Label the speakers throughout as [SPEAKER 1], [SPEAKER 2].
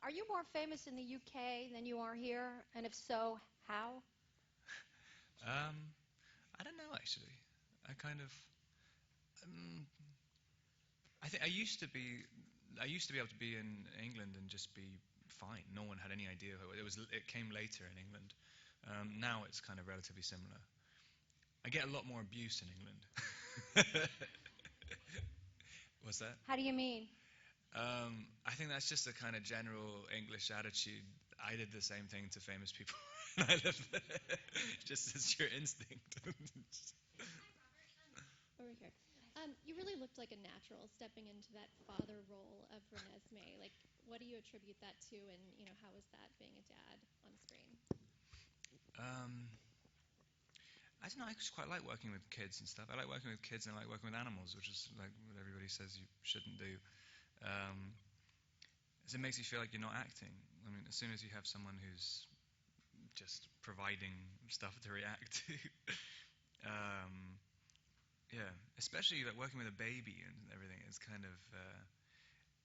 [SPEAKER 1] Are you more famous in the UK than you are here? And if so, how?
[SPEAKER 2] Um, I don't know actually. I kind of, um, I think I used to be able to be in England and just be fine. No one had any idea who it was. It came later in England. Now it's kind of relatively similar. I get a lot more abuse in England. What's that?
[SPEAKER 1] How do you mean?
[SPEAKER 2] I think that's just a kind of general English attitude. I did the same thing to famous people when I lived there. Just as your instinct.
[SPEAKER 3] Over here. You really looked like a natural stepping into that father role of Renesmee. Like, what do you attribute that to, and how was that being a dad on screen?
[SPEAKER 2] um, I don't know. I just quite like working with kids and stuff. I like working with kids and I like working with animals, which is like what everybody says you shouldn't do. Um, so it makes you feel like you're not acting. I mean, as soon as you have someone who's just providing stuff to react to, yeah, especially like working with a baby and everything, it's kind of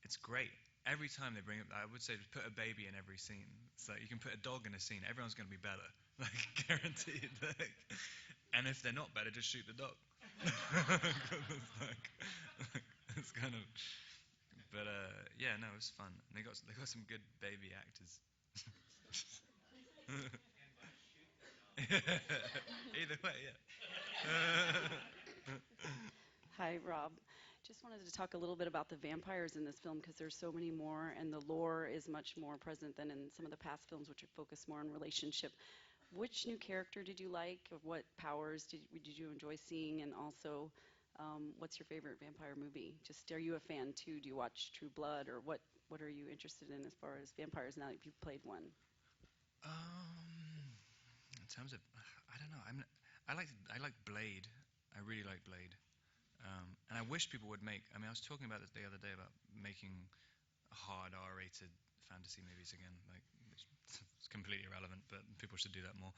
[SPEAKER 2] it's great. Every time they bring up, I would say just put a baby in every scene. So you can put a dog in a scene, everyone's going to be better, like guaranteed. Like, and if they're not better, just shoot the dog. It's kind of, but yeah, no, it was fun. And they got some good baby actors. Either way, yeah.
[SPEAKER 4] Hi, Rob. Just wanted to talk a little bit about the vampires in this film because there's so many more, and the lore is much more present than in some of the past films, which are focused more on relationship. Which new character did you like? Or what powers did you enjoy seeing? And also, what's your favorite vampire movie? Just, are you a fan too? Do you watch True Blood, or what are you interested in as far as vampires now that you've played one?
[SPEAKER 2] In terms of, I don't know. I like Blade. I really like Blade. And I wish people would make. I mean, I was talking about this the other day about making hard R-rated fantasy movies again. Like, it's completely irrelevant, but people should do that more.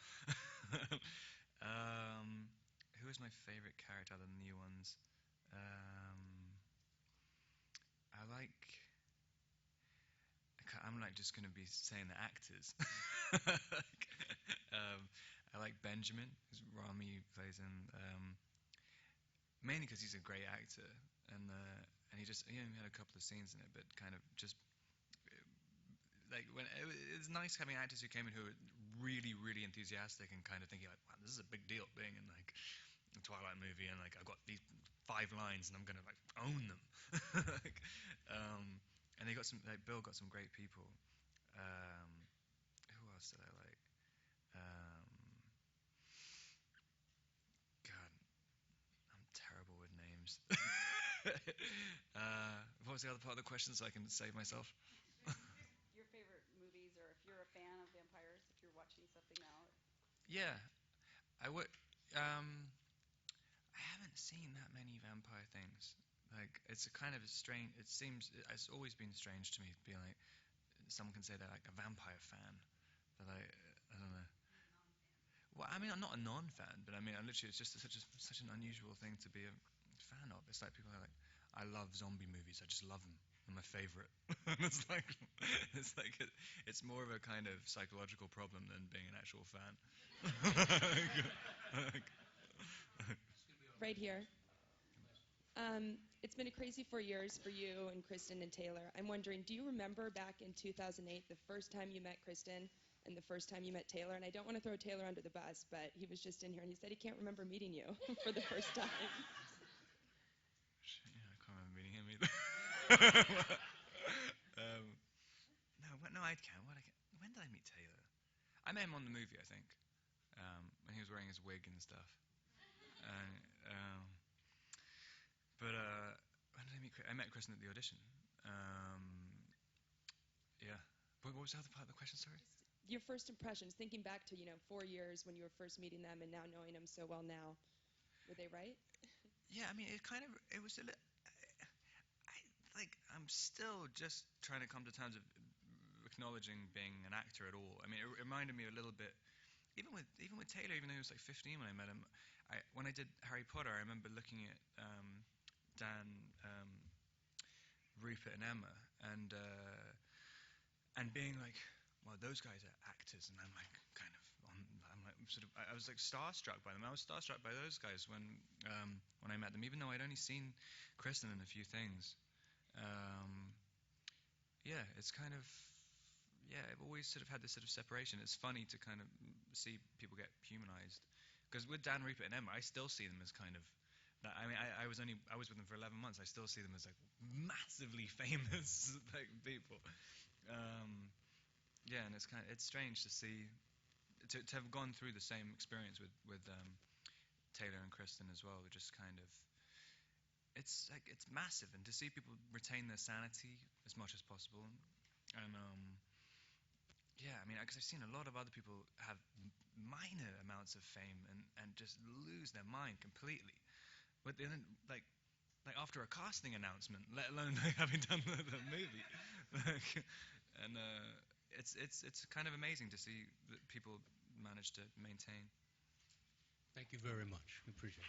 [SPEAKER 2] Who is my favorite character other than the new ones? I like. I'm like just going to be saying the actors. Like, I like Benjamin, who's Rami plays in. Mainly because he's a great actor, and he only had a couple of scenes in it, but kind of just like when it's nice having actors who came in who were really, really enthusiastic and kind of thinking like, wow, this is a big deal being in like a Twilight movie, and like I've got these 5 lines and I'm gonna like own them. Like, and they got some like Bill got some great people. Who else did I like? God, I'm terrible with names. What was the other part of the question so I can save myself?
[SPEAKER 4] Your favorite movies, or if you're a fan of vampires, if you're watching something now.
[SPEAKER 2] Yeah, I would. I haven't seen that many vampire things. Like, it's a kind of a strange. It's always been strange to me being like, someone can say they're like a vampire fan, but I don't know. Well, I mean, I'm not a non-fan, but I mean, it's just such an unusual thing to be a fan of. It's like people are like, I love zombie movies. I just love them. They're my favorite. it's like, it's like, it's more of a kind of psychological problem than being an actual fan.
[SPEAKER 5] Right here. It's been a crazy 4 years for you and Kristen and Taylor. I'm wondering, do you remember back in 2008, the first time you met Kristen and the first time you met Taylor? And I don't want to throw Taylor under the bus, but he was just in here and he said he can't remember meeting you for the first time.
[SPEAKER 2] Yeah, I can't remember meeting him either. No, I can. When did I meet Taylor? I met him on the movie, I think, when he was wearing his wig and stuff. But when did I meet? I met Kristen at the audition. Yeah. What was the other part of the question? Sorry.
[SPEAKER 5] Your first impressions, thinking back to 4 years when you were first meeting them and now knowing them so well now, were they right?
[SPEAKER 2] Yeah, I mean, it was a little. I'm still just trying to come to terms of acknowledging being an actor at all. I mean, it reminded me a little bit, even with Taylor, even though he was like 15 when I met him. When I did Harry Potter, I remember looking at Dan, Rupert, and Emma, and and being like, well, those guys are actors, and I'm like kind of I'm like sort of I was like starstruck by them. I was starstruck by those guys when I met them, even though I'd only seen Kristen in a few things. Um, yeah, it's kind of yeah. I've always sort of had this sort of separation. It's funny to kind of see people get humanized because with Dan Rupert and Emma, I still see them as kind of. I mean, I was with them for 11 months. I still see them as like massively famous like people. Um, yeah, and it's strange to see to have gone through the same experience with Taylor and Kristen as well. Just kind of it's like it's massive, and to see people retain their sanity as much as possible, and yeah, I mean, because I've seen a lot of other people have minor amounts of fame and just lose their mind completely, but then like after a casting announcement, let alone like, having done the movie, like, and it's kind of amazing to see that people manage to maintain.
[SPEAKER 6] Thank you very much. We appreciate it.